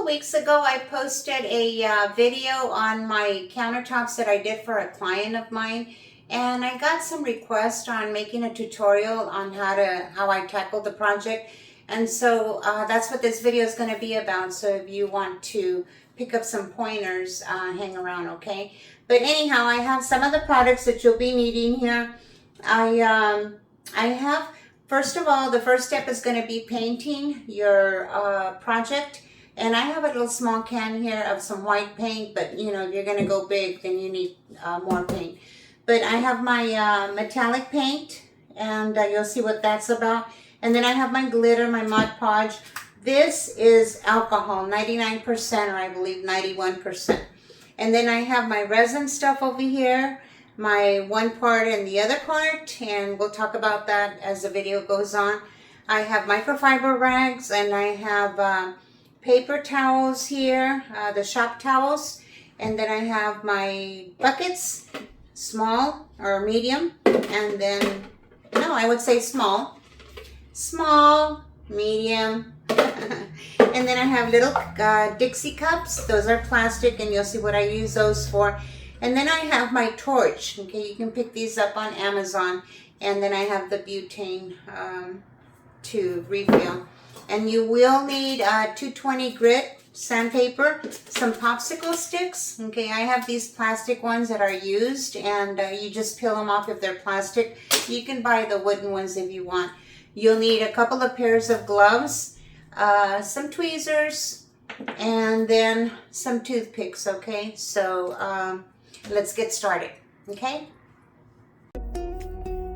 weeks ago, I posted a video on my countertops that I did for a client of mine, and I got some requests on making a tutorial on how I tackled the project, and so that's what this video is going to be about. So if you want to pick up some pointers, hang around, okay? But anyhow, I have some of the products that you'll be needing here. I have, first of all, the first step is going to be painting your project. And I have a little small can here of some white paint, but you know, if you're going to go big, then you need more paint. But I have my metallic paint, and you'll see what that's about. And then I have my glitter, my Mod Podge. This is alcohol, 99%, or I believe 91%. And then I have my resin stuff over here, my one part and the other part, and we'll talk about that as the video goes on. I have microfiber rags, and I have paper towels here, the shop towels, and then I have my buckets, small or medium, and then, no, I would say small, medium, and then I have little Dixie cups. Those are plastic, and you'll see what I use those for. And then I have my torch. Okay, you can pick these up on Amazon, and then I have the butane to refill. And you will need 220 grit sandpaper, some popsicle sticks. Okay, I have these plastic ones that are used, and you just peel them off if they're plastic. You can buy the wooden ones if you want. You'll need a couple of pairs of gloves, some tweezers, and then some toothpicks. Okay, so let's get started. Okay.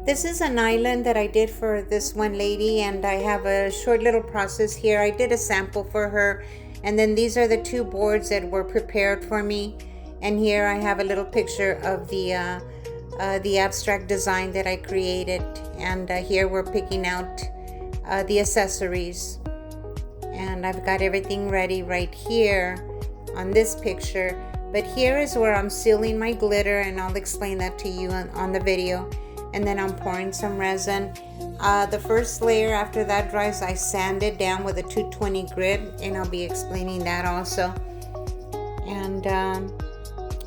This is an island that I did for this one lady, and I have a short little process here. I did a sample for her, and then these are the two boards that were prepared for me. And here I have a little picture of the abstract design that I created. And here we're picking out the accessories. And I've got everything ready right here on this picture. But here is where I'm sealing my glitter, and I'll explain that to you on the video. And then I'm pouring some resin. The first layer after that dries, I sand it down with a 220 grit, and I'll be explaining that also. And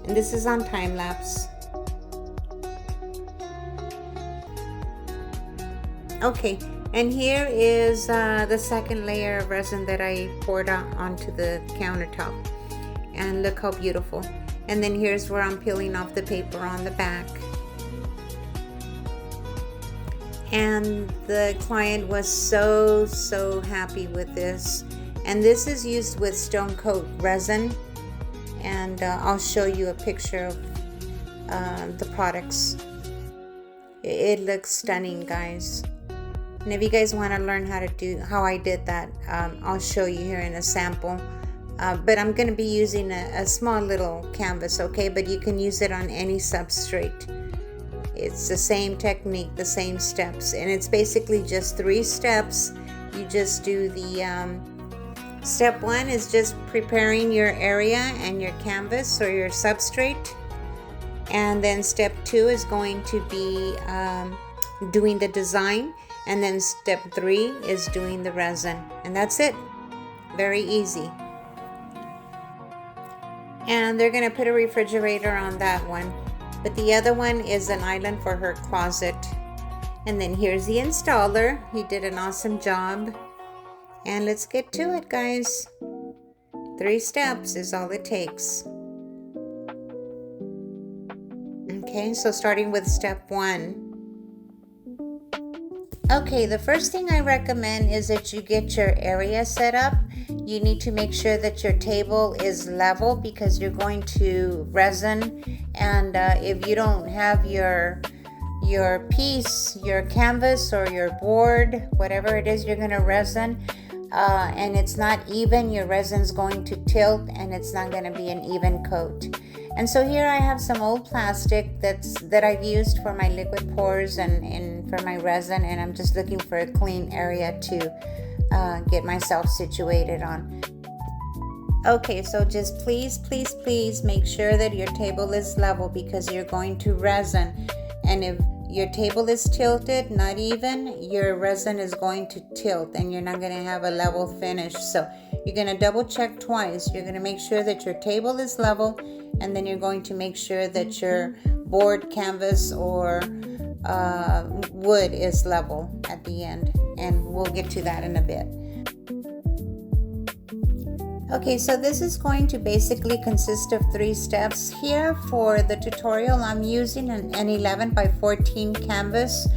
this is on time lapse. Okay, and here is the second layer of resin that I poured onto the countertop. And look how beautiful. And then here's where I'm peeling off the paper on the back. And the client was so happy with this. And this is used with stone coat resin, and I'll show you a picture of the products. It looks stunning, guys. And if you guys want to learn how I did that, I'll show you here in a sample. But I'm going to be using a small little canvas, okay? But you can use it on any substrate. It's the same technique, the same steps, and it's basically just 3 steps. You just do the step 1 is just preparing your area and your canvas or your substrate, and then step 2 is going to be doing the design, and then step 3 is doing the resin, and that's it. Very easy. And they're going to put a refrigerator on that one. But the other one is an island for her closet. And then here's the installer. He did an awesome job. And let's get to it, guys. 3 steps is all it takes. Okay, so starting with step 1. Okay, the first thing I recommend is that you get your area set up. You need to make sure that your table is level because you're going to resin, and if you don't have your piece, your canvas or your board, whatever it is you're going to resin, and it's not even, your resin's going to tilt and it's not going to be an even coat. And so here I have some old plastic that I've used for my liquid pours and for my resin, and I'm just looking for a clean area to get myself situated on. Okay, so just please make sure that your table is level because you're going to resin. And if your table is tilted, not even, your resin is going to tilt and you're not going to have a level finish. So you're going to double check twice. You're going to make sure that your table is level, and then you're going to make sure that your board, canvas, or wood is level at the end, and we'll get to that in a bit. Okay, so this is going to basically consist of 3 steps. Here for the tutorial, I'm using an 11 by 14 canvas,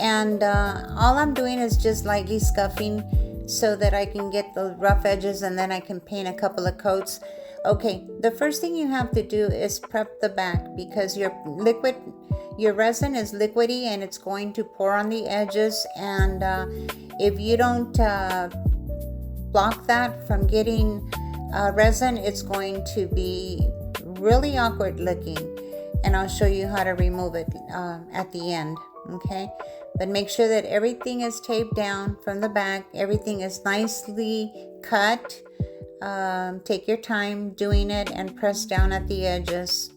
and all I'm doing is just lightly scuffing so that I can get the rough edges, and then I can paint a couple of coats. Okay, the first thing you have to do is prep the back, because your resin is liquidy and it's going to pour on the edges, and if you don't block that from getting resin, it's going to be really awkward looking, and I'll show you how to remove it at the end. Okay, but make sure that everything is taped down from the back, everything is nicely cut. Take your time doing it and press down at the edges.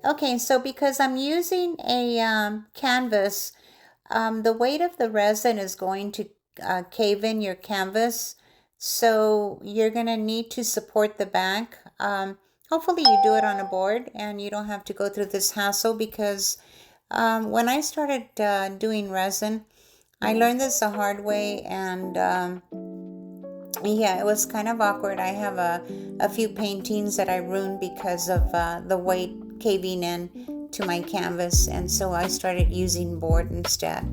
Okay, so because I'm using a canvas, the weight of the resin is going to cave in your canvas, so you're going to need to support the back. Hopefully you do it on a board and you don't have to go through this hassle, because when I started doing resin, I learned this the hard way, and yeah, it was kind of awkward. I have a few paintings that I ruined because of the weight caving in to my canvas, and so I started using board instead.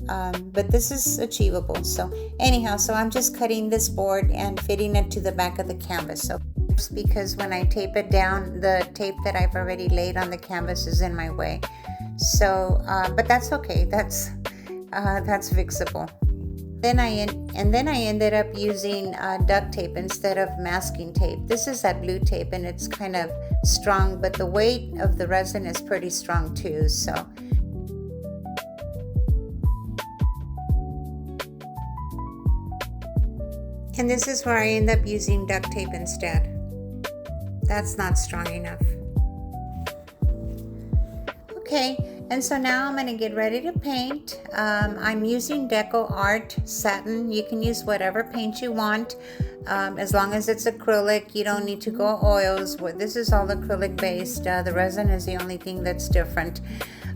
But this is achievable. So anyhow, so I'm just cutting this board and fitting it to the back of the canvas. So because when I tape it down, the tape that I've already laid on the canvas is in my way. So but that's okay. That's fixable. Then I ended up using duct tape instead of masking tape. This is that blue tape, and it's kind of strong, but the weight of the resin is pretty strong too. So and this is where I end up using duct tape instead. That's not strong enough. Okay, and so now I'm going to get ready to paint. I'm using Deco Art Satin. You can use whatever paint you want, as long as it's acrylic. You don't need to go oils. This is all acrylic based. The resin is the only thing that's different.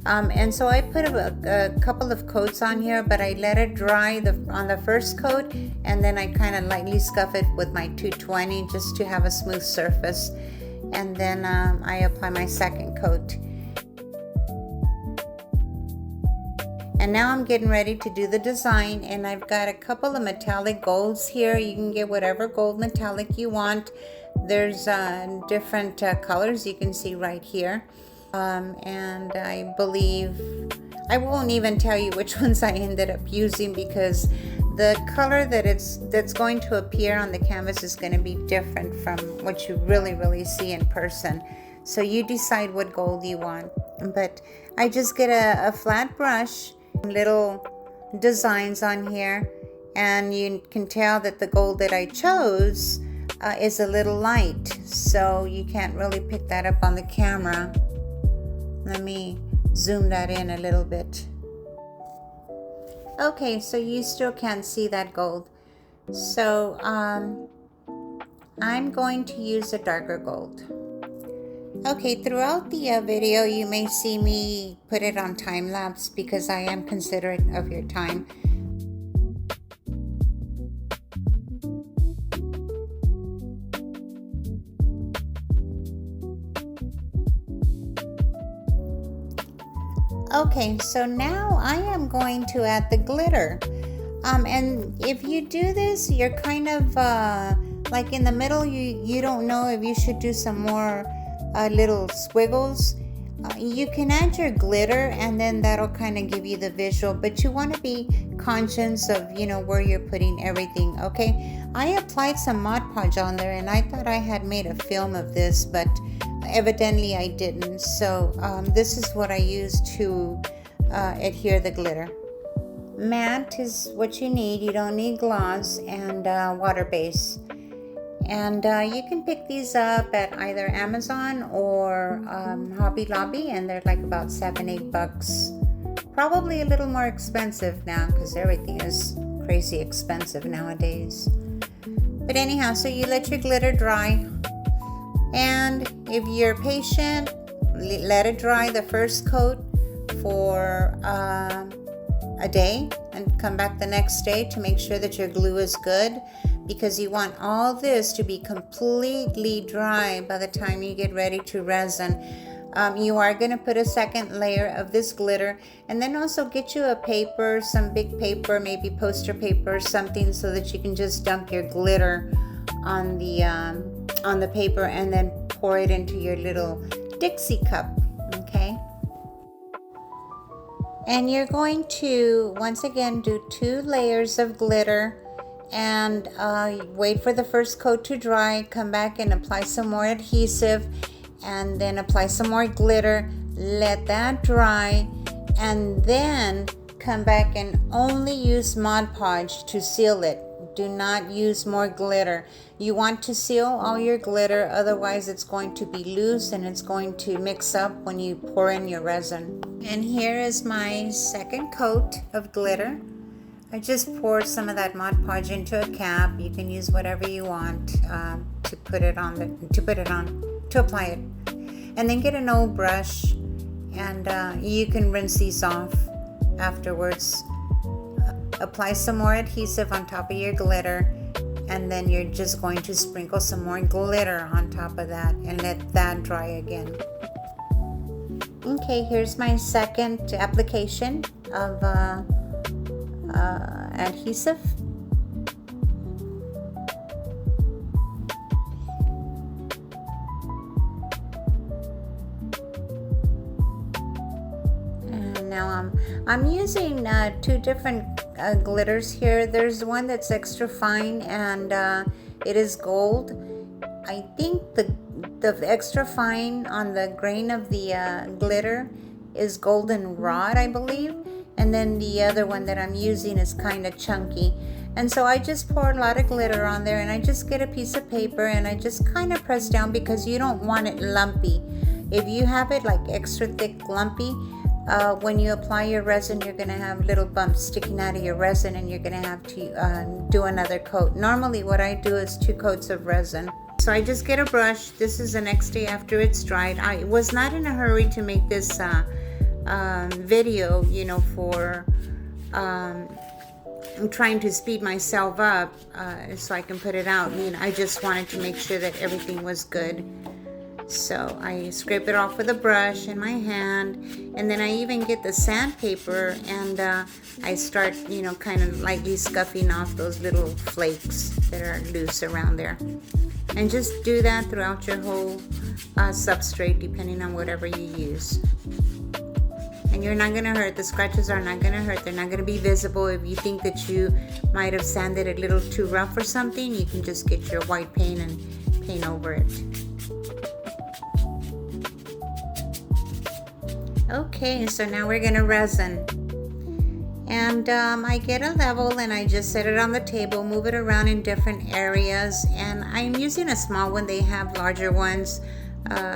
And so I put a couple of coats on here, but I let it dry on the first coat, and then I kind of lightly scuff it with my 220 just to have a smooth surface. And then I apply my second coat. And now I'm getting ready to do the design, and I've got a couple of metallic golds here. You can get whatever gold metallic you want. There's different colors you can see right here. And I believe I won't even tell you which ones I ended up using, because the color that's going to appear on the canvas is going to be different from what you really see in person. So you decide what gold you want. But I just get a flat brush, little designs on here, and you can tell that the gold that I chose is a little light, so you can't really pick that up on the camera. Let me zoom that in a little bit. Okay, so you still can't see that gold. So I'm going to use a darker gold. Okay, throughout the video you may see me put it on time lapse, because I am considerate of your time. Okay, so now I am going to add the glitter. And if you do this, you're kind of like in the middle, you don't know if you should do some more little squiggles. You can add your glitter, and then that'll kind of give you the visual, but you want to be conscious of, you know, where you're putting everything. Okay, I applied some Mod Podge on there, and I thought I had made a film of this, but evidently I didn't. So this is what I use to adhere the glitter. Matte is what you need. You don't need gloss, and water base. And you can pick these up at either Amazon or Hobby Lobby, and they're like about $7-8. Probably a little more expensive now because everything is crazy expensive nowadays. But anyhow, so you let your glitter dry, and if you're patient, let it dry the first coat for a day and come back the next day to make sure that your glue is good, because you want all this to be completely dry by the time you get ready to resin. You are going to put a second layer of this glitter, and then also get you a paper, some big paper, maybe poster paper or something, so that you can just dump your glitter on the paper and then pour it into your little Dixie cup. Okay, and you're going to once again do 2 layers of glitter, and wait for the first coat to dry. Come back and apply some more adhesive, and then apply some more glitter. Let that dry, and then come back and only use Mod Podge to seal it. Do not use more glitter. You want to seal all your glitter, otherwise it's going to be loose and it's going to mix up when you pour in your resin. And here is my second coat of glitter. I just poured some of that Mod Podge into a cap. You can use whatever you want to apply it. And then get an old brush, and you can rinse these off afterwards. Apply some more adhesive on top of your glitter, and then you're just going to sprinkle some more glitter on top of that and let that dry again. Okay, here's my second application of adhesive. And now I'm using 2 different glitters here. There's one that's extra fine, and it is gold. I think the extra fine on the grain of the glitter is goldenrod, I believe. And then the other one that I'm using is kind of chunky. And so I just pour a lot of glitter on there, and I just get a piece of paper and I just kind of press down, because you don't want it lumpy. If you have it like extra thick lumpy, when you apply your resin, you're going to have little bumps sticking out of your resin, and you're going to have to do another coat. Normally what I do is 2 coats of resin. So I just get a brush. This is the next day after it's dried. I was not in a hurry to make this video, for I'm trying to speed myself up so I can put it out. I just wanted to make sure that everything was good. So I scrape it off with a brush in my hand, and then I even get the sandpaper, and I start, kind of lightly scuffing off those little flakes that are loose around there. And just do that throughout your whole substrate, depending on whatever you use. And you're not going to hurt. The scratches are not going to hurt. They're not going to be visible. If you think that you might have sanded it a little too rough or something, you can just get your white paint and paint over it. Okay, so now we're going to resin. And I get a level, and I just set it on the table, move it around in different areas. And I'm using a small one. They have larger ones.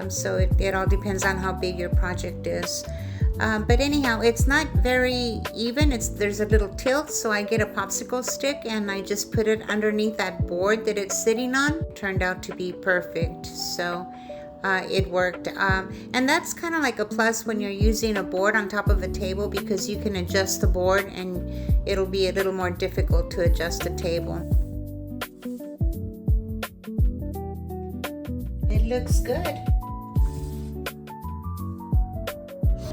So it all depends on how big your project is. But anyhow, it's not very even. There's a little tilt, so I get a popsicle stick and I just put it underneath that board that it's sitting on. It turned out to be perfect, so it worked. And that's kind of like a plus when you're using a board on top of a table, because you can adjust the board and it'll be a little more difficult to adjust the table. It looks good.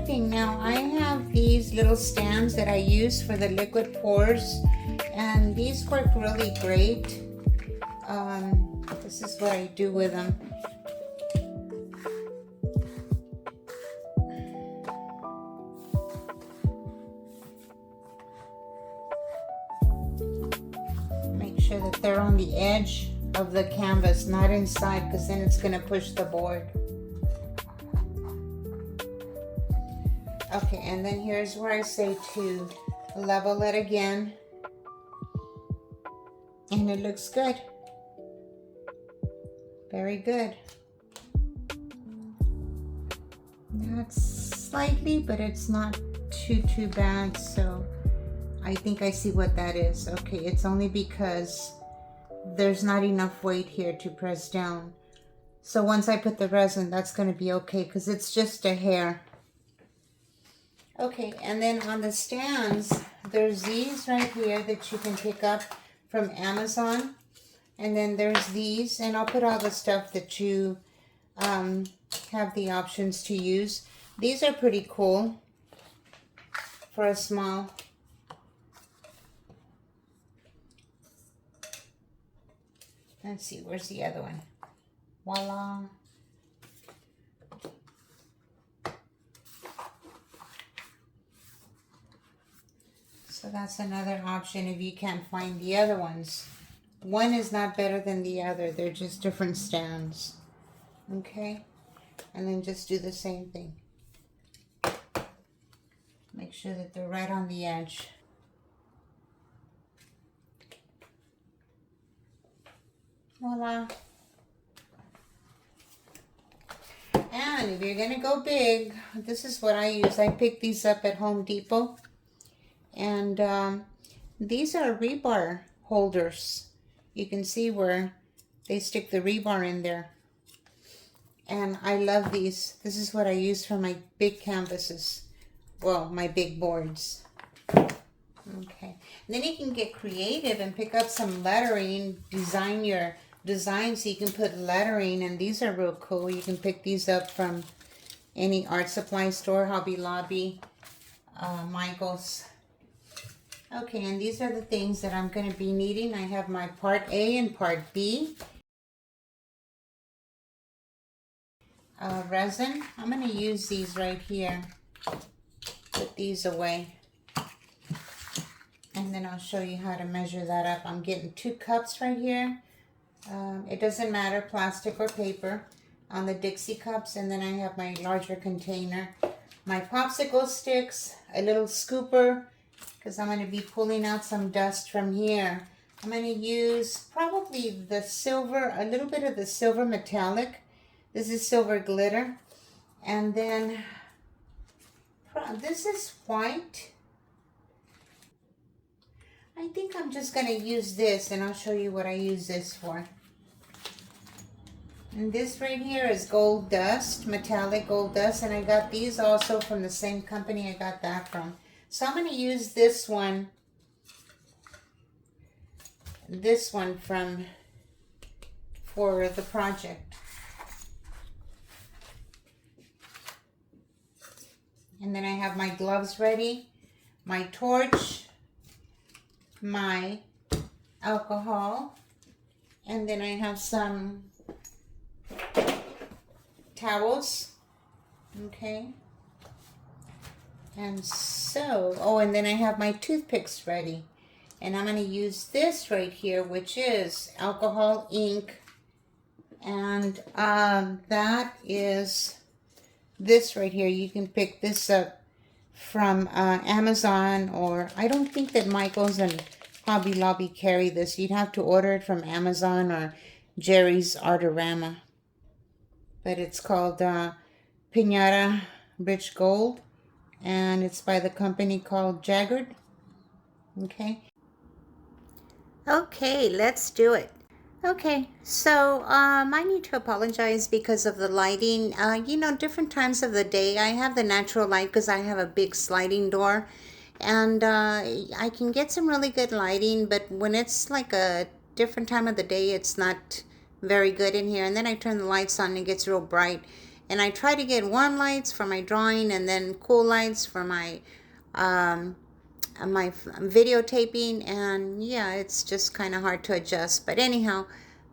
Now I have these little stands that I use for the liquid pours, and these work really great. This is what I do with them. Make sure that they're on the edge of the canvas, not inside, because then it's going to push the board. Okay, and then here's where I say to level it again, and it looks good. Very good. That's slightly, but it's not too bad. So I think I see what that is. Okay, it's only because there's not enough weight here to press down. So once I put the resin, that's going to be okay because it's just a hair. Okay, and then on the stands, there's these right here that you can pick up from Amazon. And then there's these, and I'll put all the stuff that you have the options to use. These are pretty cool for a small. Let's see, where's the other one? Voila. So that's another option if you can't find the other ones. One is not better than the other. They're just different stands. Okay? And then just do the same thing. Make sure that they're right on the edge. Voila. And if you're going to go big, this is what I use. I picked these up at Home Depot. And these are rebar holders. You can see where they stick the rebar in there. And I love these. This is what I use for my big canvases. Well, my big boards. Okay. And then you can get creative and pick up some lettering. Design your design so you can put lettering. And these are real cool. You can pick these up from any art supply store. Hobby Lobby. Michael's. Okay, and these are the things that I'm going to be needing. I have my part A and part B. Resin. I'm going to use these right here. Put these away. And then I'll show you how to measure that up. I'm getting 2 cups right here. It doesn't matter, plastic or paper, on the Dixie cups. And then I have my larger container. My popsicle sticks, a little scooper, because I'm going to be pulling out some dust from here. I'm going to use probably the silver, a little bit of the silver metallic. This is silver glitter. And then this is white. I think I'm just going to use this, and I'll show you what I use this for. And this right here is gold dust, metallic gold dust. And I got these also from the same company I got that from. So I'm going to use this one for the project. And then I have my gloves ready, my torch, my alcohol, and then I have some towels. Okay. And so, oh, and then I have my toothpicks ready. And I'm going to use this right here, which is alcohol, ink. And that is this right here. You can pick this up from Amazon, or I don't think that Michael's and Hobby Lobby carry this. You'd have to order it from Amazon or Jerry's Artorama. But it's called Pinata Rich Gold. And it's by the company called Jagged. Okay. Okay, let's do it. Okay, so I need to apologize because of the lighting. You know, different times of the day, I have the natural light because I have a big sliding door. And I can get some really good lighting, but when it's like a different time of the day, it's not very good in here. And then I turn the lights on and it gets real bright. And I try to get warm lights for my drawing and then cool lights for my videotaping. And yeah, it's just kind of hard to adjust. But anyhow,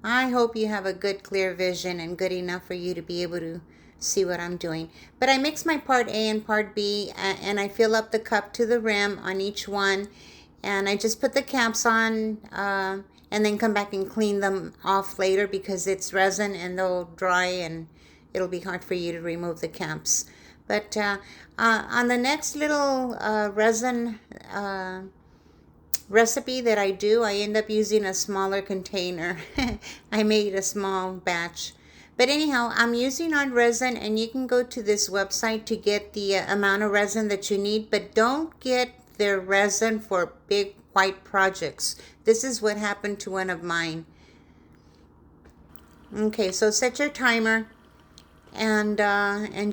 I hope you have a good clear vision and good enough for you to be able to see what I'm doing. But I mix my part A and part B, and I fill up the cup to the rim on each one. And I just put the caps on and then come back and clean them off later because it's resin and they'll dry and it'll be hard for you to remove the caps. But on the next little resin recipe that I do, I end up using a smaller container. I made a small batch But anyhow, I'm using on resin, and you can go to this website to get the amount of resin that you need, but don't get their resin for big white projects. This is what happened to one of mine. Okay, so set your timer and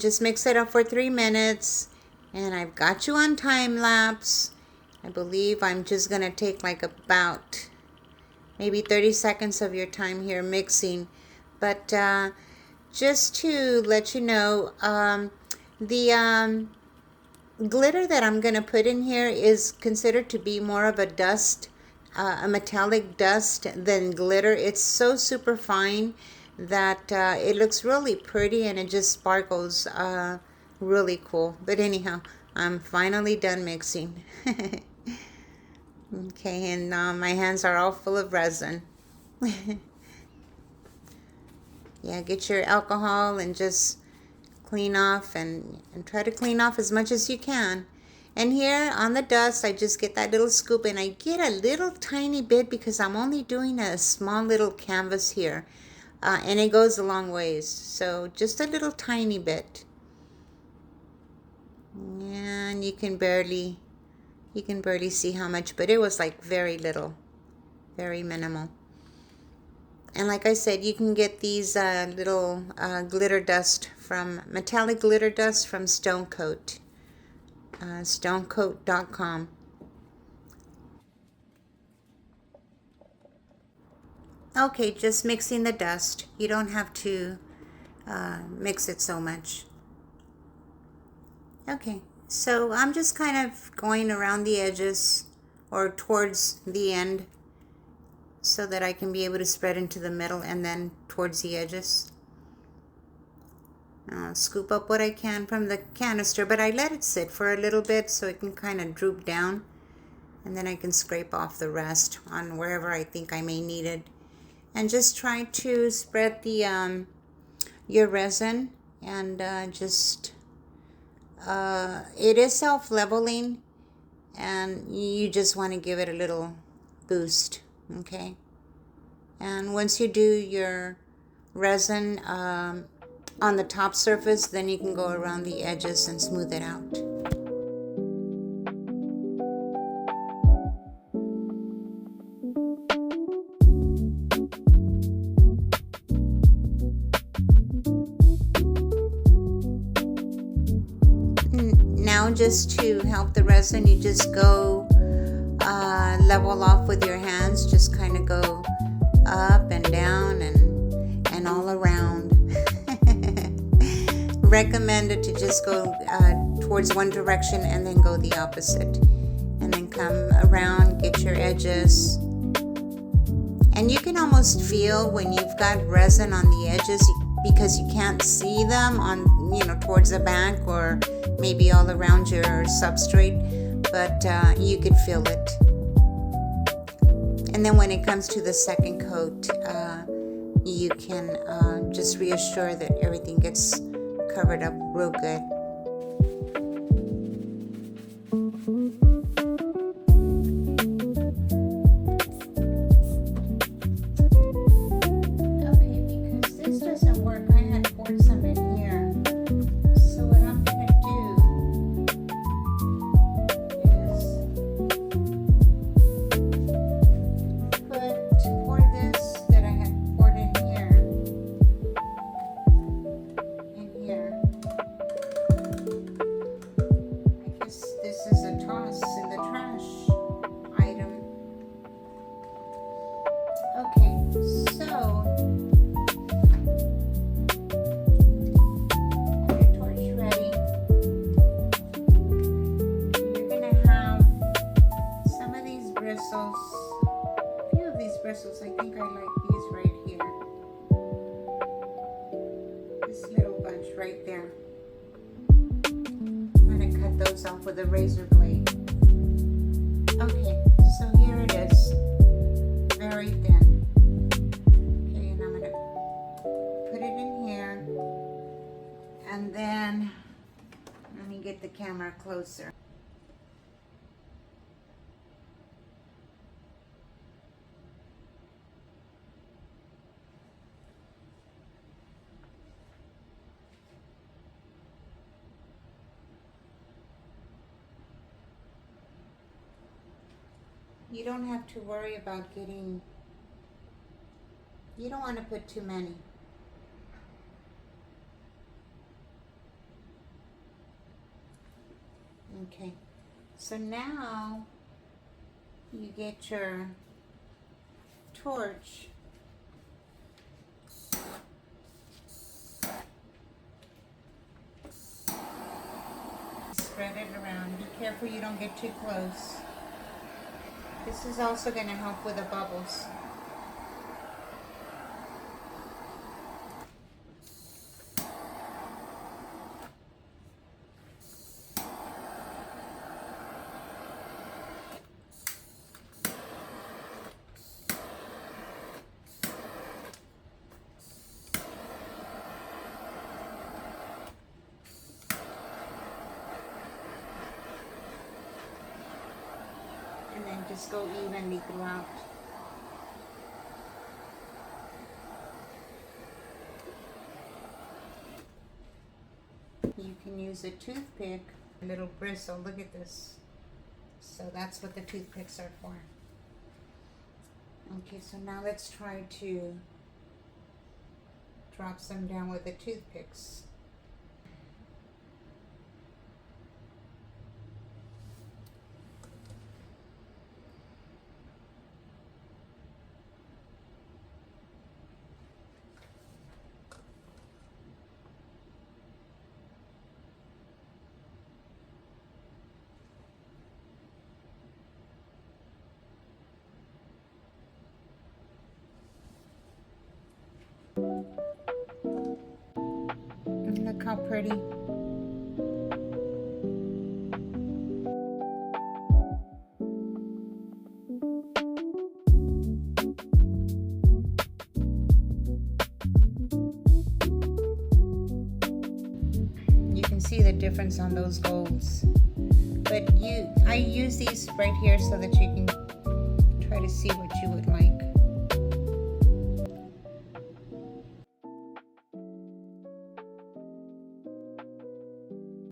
just mix it up for 3 minutes. And I've got you on time lapse. I believe I'm just gonna take like about maybe 30 seconds of your time here mixing. But just to let you know, the glitter that I'm going to put in here is considered to be more of a dust, a metallic dust than glitter. It's so super fine that it looks really pretty, and it just sparkles really cool. But anyhow, I'm finally done mixing. Okay, and my hands are all full of resin. Yeah, get your alcohol and just clean off and try to clean off as much as you can. And here on the dust, I just get that little scoop, and I get a little tiny bit because I'm only doing a small little canvas here. And it goes a long ways. So just a little tiny bit. And you can barely see how much, but it was like very little, very minimal. And like I said, you can get these little glitter dust from, metallic glitter dust from Stone Coat, stonecoat.com. Okay, just mixing the dust. You don't have to mix it so much. Okay, so I'm just kind of going around the edges or towards the end so that I can be able to spread into the middle and then towards the edges. I'll scoop up what I can from the canister, but I let it sit for a little bit so it can kind of droop down, and then I can scrape off the rest on wherever I think I may need it. And just try to spread the your resin, and just it is self-leveling, and you just want to give it a little boost. Okay, and once you do your resin on the top surface, then you can go around the edges and smooth it out. Now just to help the resin, you just go level off with your hands. Just kind of go up and down and all around. Recommended to just go towards one direction and then go the opposite, and then come around, get your edges. And you can almost feel when you've got resin on the edges, because you can't see them on, towards the back or maybe all around your substrate, but you could feel it. And then when it comes to the second coat, you can just reassure that everything gets covered up real good. I think I like these right here. This little bunch right there. I'm going to cut those off with a razor blade. Okay, so here it is. Very thin. Okay, and I'm going to put it in here. And then, let me get the camera closer. You don't have to worry about getting, you don't want to put too many. Okay, so now you get your torch. Spread it around. Be careful you don't get too close. This is also going to help with the bubbles. And then just go evenly throughout. You can use a toothpick, a little bristle. Look at this. So that's what the toothpicks are for. Okay, so now let's try to drop some down with the toothpicks. Look how pretty. You can see the difference on those golds. But I use these right here so that you can try to see what you would like.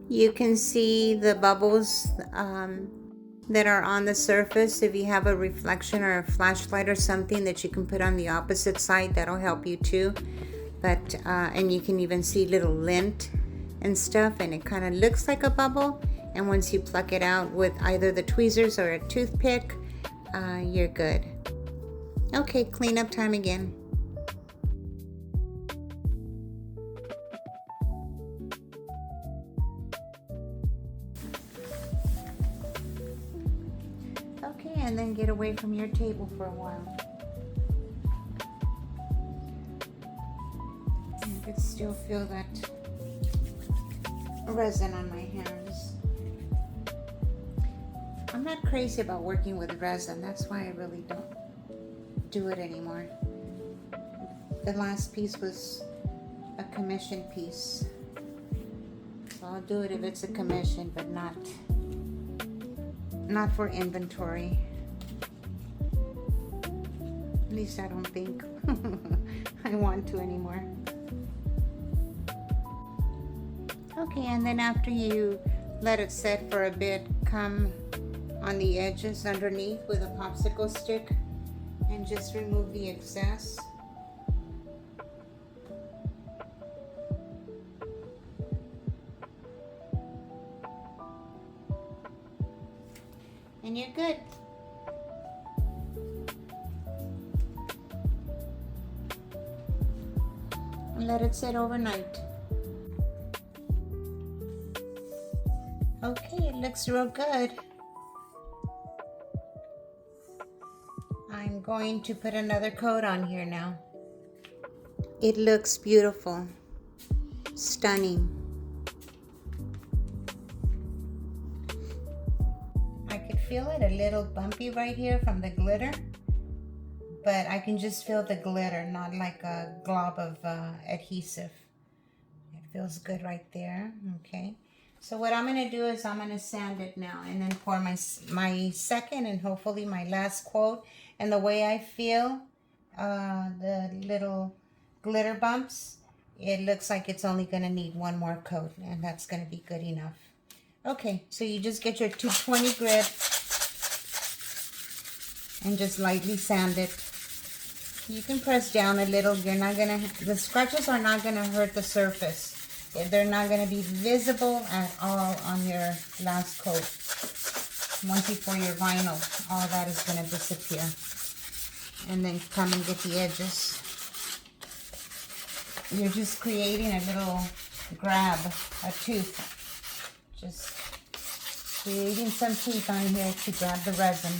You can see the bubbles that are on the surface. If you have a reflection or a flashlight or something that you can put on the opposite side, that'll help you too. But and you can even see little lint and stuff, and it kind of looks like a bubble. And once you pluck it out with either the tweezers or a toothpick, you're good. Okay, cleanup time again. Okay, and then get away from your table for a while. You can still feel that resin on my hands. I'm not crazy about working with resin. That's why I really don't do it anymore. The last piece was a commission piece. So I'll do it if it's a commission, but not for inventory. At least I don't think I want to anymore. Okay, and then after you let it set for a bit, come on the edges underneath with a popsicle stick and just remove the excess. And you're good. And let it sit overnight. Okay, it looks real good. I'm going to put another coat on here now. It looks beautiful. Stunning. I could feel it a little bumpy right here from the glitter, but I can just feel the glitter, not like a glob of adhesive. It feels good right there. Okay. So what I'm going to do is I'm going to sand it now and then pour my second and hopefully my last coat. And the way I feel the little glitter bumps, it looks like it's only going to need one more coat, and that's going to be good enough. Okay, so you just get your 220 grit and just lightly sand it. You can press down a little. You're not gonna, the scratches are not gonna hurt the surface. They're not gonna be visible at all on your last coat. Once you pour your vinyl, all that is gonna disappear. And then come and get the edges. You're just creating a little grab, a tooth. Just creating some teeth on here to grab the resin.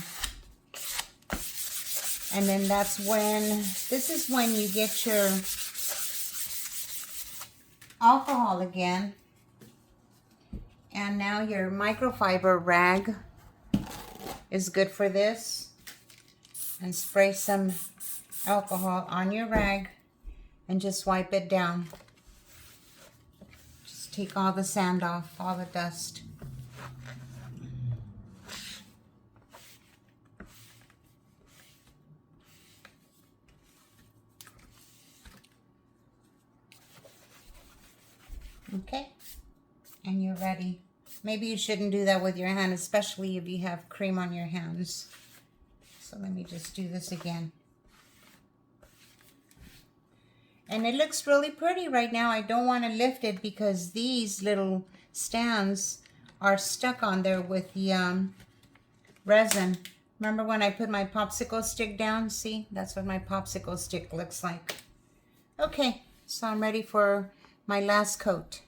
And then that's when, this is when you get your alcohol again. And now your microfiber rag is good for this. And spray some alcohol on your rag and just wipe it down. Just take all the sand off, all the dust. Okay, and you're ready. Maybe you shouldn't do that with your hand, especially if you have cream on your hands. So let me just do this again. And it looks really pretty right now. I don't want to lift it because these little stands are stuck on there with the resin. Remember when I put my popsicle stick down? See, that's what my popsicle stick looks like. Okay, so I'm ready for my last coat.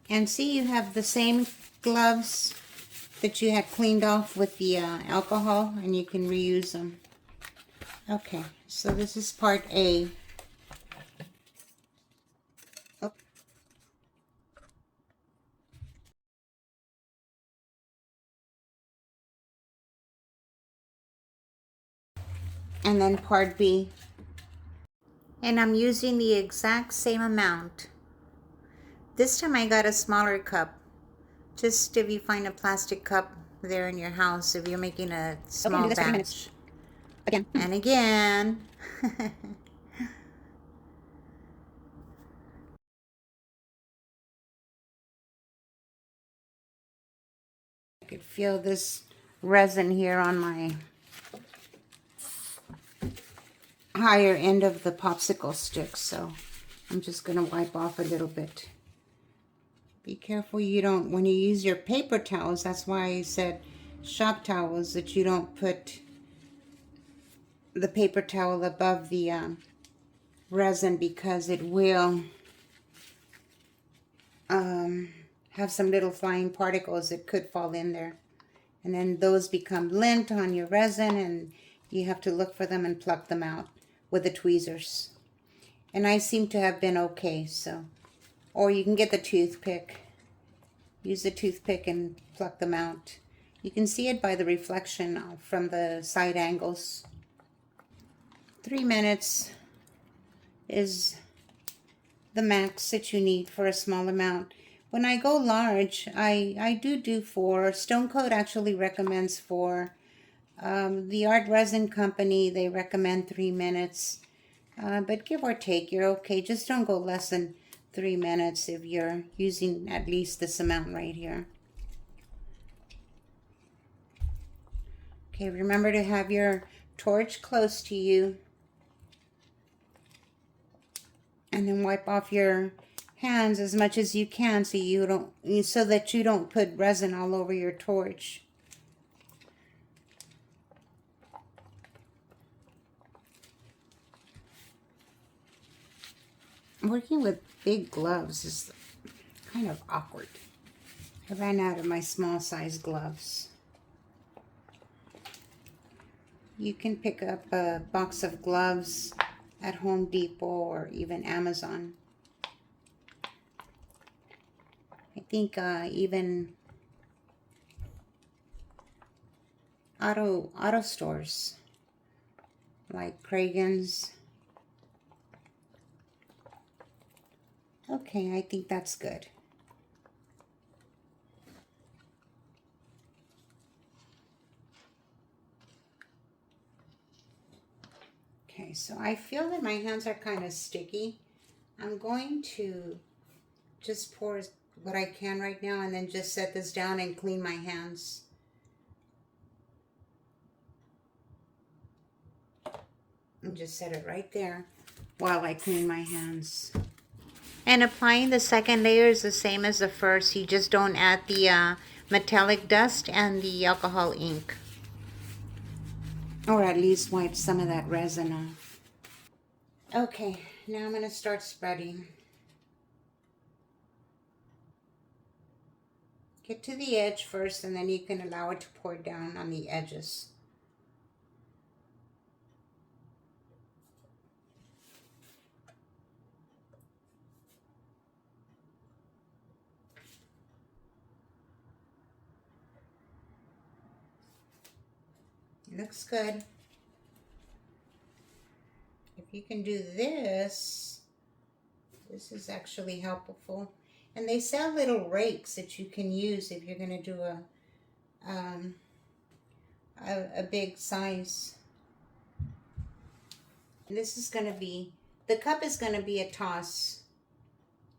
And see, you have the same gloves that you had cleaned off with the alcohol, and you can reuse them. Okay, so this is part A. Oh. And then part B. And I'm using the exact same amount. This time I got a smaller cup. Just if you find a plastic cup there in your house, if you're making a small batch. Again. And again. I could feel this resin here on my higher end of the popsicle stick, so I'm just going to wipe off a little bit. Be careful you don't, when you use your paper towels, that's why I said shop towels, that you don't put the paper towel above the resin, because it will have some little flying particles that could fall in there. And then those become lint on your resin, and you have to look for them and pluck them out with the tweezers. And I seem to have been okay, so. Or you can get the toothpick. Use the toothpick and pluck them out. You can see it by the reflection from the side angles. 3 minutes is the max that you need for a small amount. When I go large, I do 4. Stone Coat actually recommends 4. The Art Resin Company, they recommend 3 minutes. But give or take, you're okay. Just don't go less than 3 minutes if you're using at least this amount right here. Okay, remember to have your torch close to you. And then wipe off your hands as much as you can so that you don't put resin all over your torch. Working with big gloves is kind of awkward. I ran out of my small size gloves. You can pick up a box of gloves at Home Depot or even Amazon. I think even auto stores like Kragen's. Okay, I think that's good. Okay, so I feel that my hands are kind of sticky. I'm going to just pour what I can right now and then just set this down and clean my hands. And just set it right there while I clean my hands. And applying the second layer is the same as the first. You just don't add the metallic dust and the alcohol ink. Or at least wipe some of that resin off. Okay, now I'm going to start spreading. Get to the edge first and then you can allow it to pour down on the edges. Looks good. If you can do this, this is actually helpful. And they sell little rakes that you can use if you're going to do a big size. And this is going to be, the cup is going to be a toss.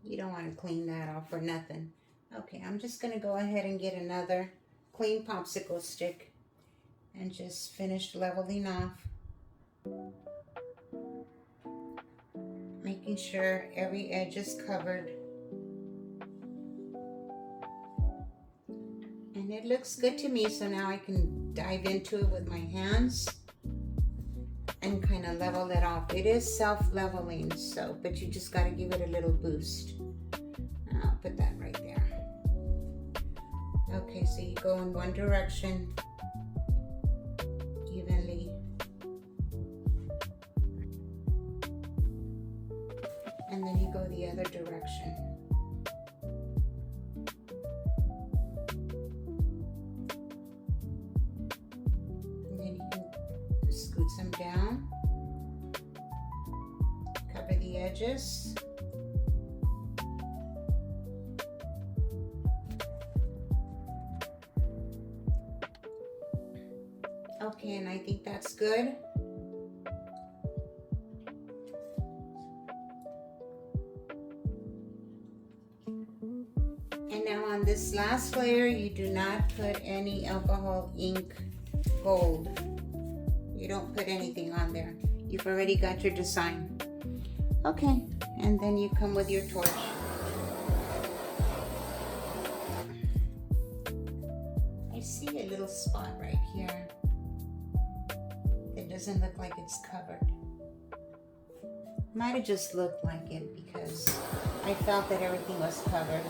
You don't want to clean that off or nothing. Okay, I'm just going to go ahead and get another clean popsicle stick and just finish leveling off. Making sure every edge is covered. And it looks good to me, so now I can dive into it with my hands and kind of level it off. It is self-leveling, so, but you just got to give it a little boost. I'll put that right there. Okay, so you go in one direction evenly. And then you go the other direction. And then you can scoot some down. Cover the edges. Okay, and I think that's good. And now on this last layer, you do not put any alcohol ink gold. You don't put anything on there. You've already got your design. Okay, and then you come with your torch. I see a little spot right here. It doesn't look like it's covered. Might have just looked like it because I felt that everything was covered.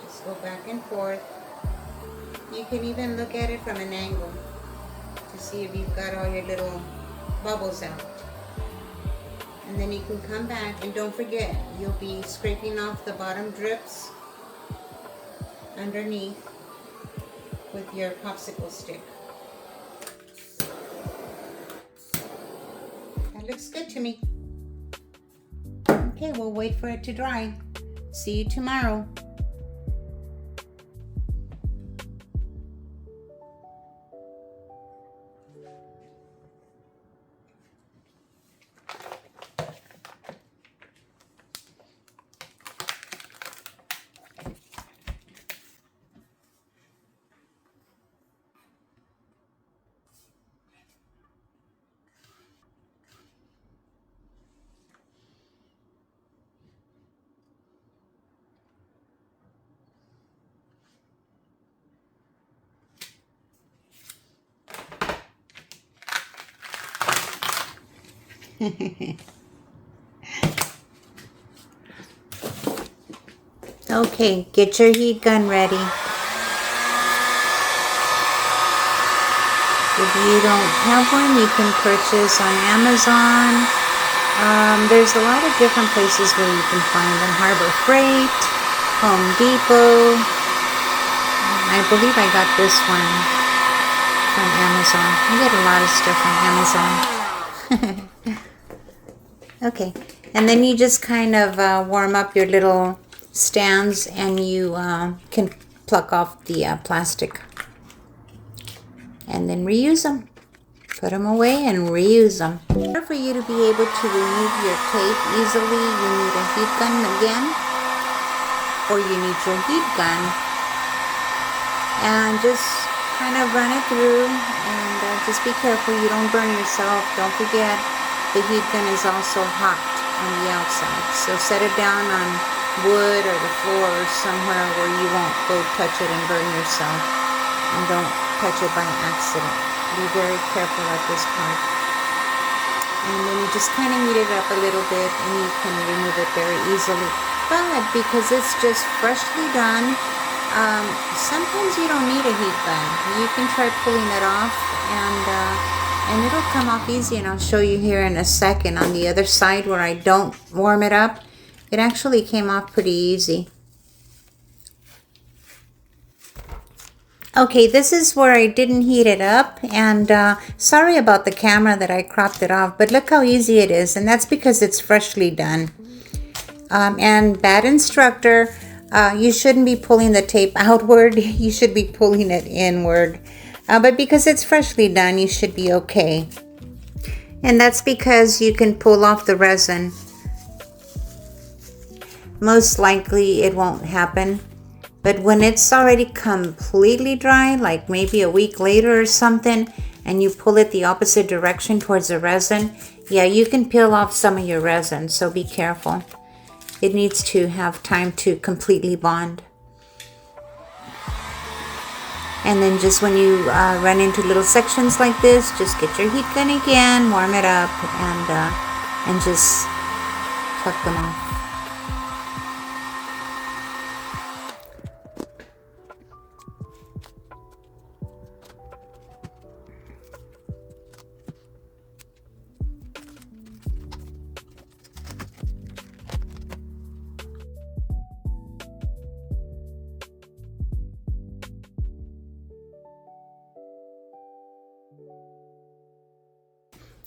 Just go back and forth. You can even look at it from an angle to see if you've got all your little bubbles out. And then you can come back, and don't forget, you'll be scraping off the bottom drips underneath with your popsicle stick. That looks good to me. Okay, we'll wait for it to dry. See you tomorrow. Okay, get your heat gun ready. If you don't have one, you can purchase on Amazon. There's a lot of different places where you can find them. Harbor Freight, Home Depot. I believe I got this one from Amazon. I get a lot of stuff from Amazon. Okay, and then you just kind of warm up your little stands, and you can pluck off the plastic and then reuse them. Put them away and reuse them. In order for you to be able to remove your tape easily, you need a heat gun again, or you need your heat gun, and just kind of run it through, and just be careful you don't burn yourself. Don't forget the heat gun is also hot on the outside, so set it down on wood or the floor or somewhere where you won't go touch it and burn yourself, and don't touch it by accident. Be very careful at this part. And then you just kind of heat it up a little bit and you can remove it very easily. But because it's just freshly done, sometimes you don't need a heat gun. You can try pulling it off, and it'll come off easy, and I'll show you here in a second. On the other side where I don't warm it up, it actually came off pretty easy. Okay, this is where I didn't heat it up, and sorry about the camera that I cropped it off, but look how easy it is, and that's because it's freshly done. And bad instructor, you shouldn't be pulling the tape outward, you should be pulling it inward. But because it's freshly done, you should be okay. And that's because you can pull off the resin. Most likely it won't happen. But when it's already completely dry, like maybe a week later or something, and you pull it the opposite direction towards the resin, yeah, you can peel off some of your resin, so be careful. It needs to have time to completely bond. And then just when you run into little sections like this, just get your heat gun again, warm it up, and just tuck them off.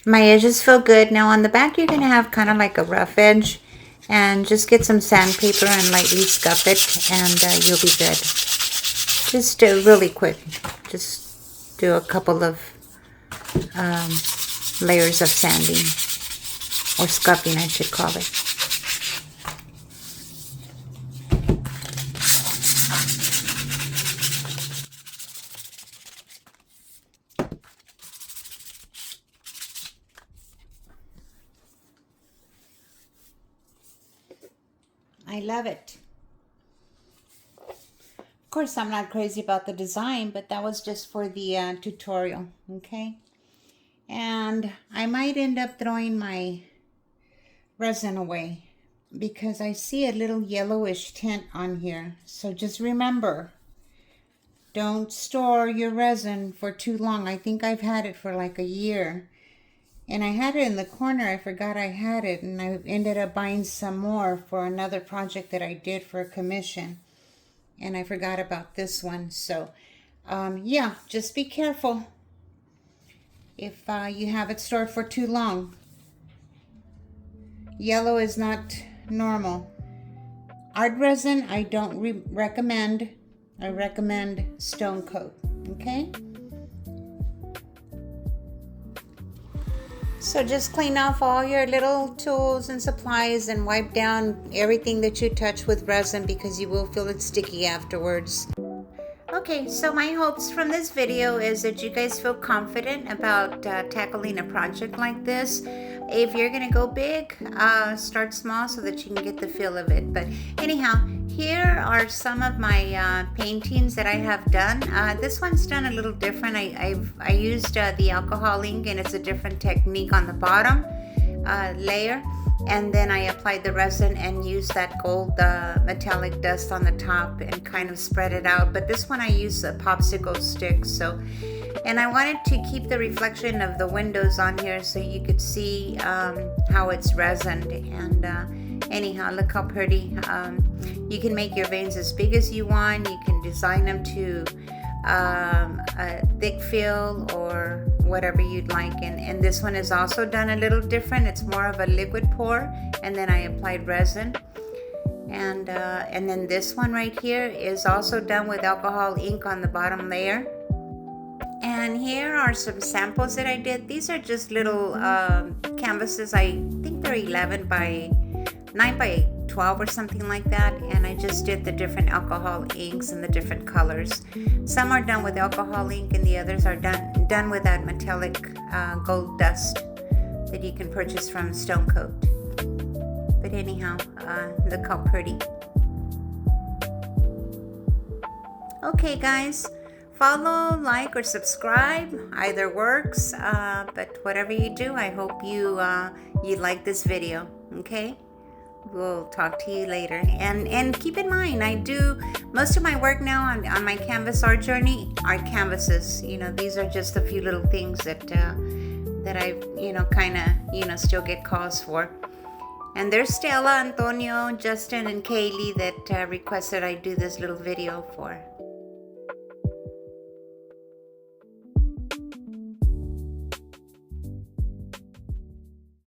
My edges feel good. Now on the back you're going to have kind of like a rough edge, and just get some sandpaper and lightly scuff it, and you'll be good. Just really quick, just do a couple of layers of sanding, or scuffing I should call it. I love it. Of course, I'm not crazy about the design, but that was just for the tutorial, okay? And I might end up throwing my resin away because I see a little yellowish tint on here. So just remember, don't store your resin for too long. I think I've had it for like a year. And I had it in the corner. I forgot I had it, and I ended up buying some more for another project that I did for a commission. And I forgot about this one. So, yeah, just be careful if you have it stored for too long. Yellow is not normal. Art resin, I don't recommend. I recommend stone coat, okay? So just clean off all your little tools and supplies and wipe down everything that you touch with resin, because you will feel it sticky afterwards. Okay, so my hopes from this video is that you guys feel confident about tackling a project like this. If you're gonna go big, start small so that you can get the feel of it. But anyhow, here are some of my paintings that I have done. This one's done a little different. I used the alcohol ink, and it's a different technique on the bottom layer. And then I applied the resin and used that gold metallic dust on the top and kind of spread it out. But this one I used a popsicle stick. So, and I wanted to keep the reflection of the windows on here so you could see how it's resined. And anyhow, look how pretty. You can make your veins as big as you want. You can design them to a thick fill or whatever you'd like. And this one is also done a little different. It's more of a liquid pour, and then I applied resin. And then this one right here is also done with alcohol ink on the bottom layer. And And here are some samples that I did. These are just little canvases. I think they're 11 by 9 by 12 or something like that. And I just did the different alcohol inks and the different colors. Some are done with alcohol ink and the others are done with that metallic gold dust that you can purchase from Stone Coat. But anyhow, look how pretty. Okay guys, follow, like, or subscribe. Either works, but whatever you do, I hope you like this video. Okay, we'll talk to you later. And keep in mind, I do most of my work now on my canvas art journey are canvases. You know, these are just a few little things that I kind of still get calls for. And there's Stella, Antonio, Justin, and Kaylee that requested I do this little video for.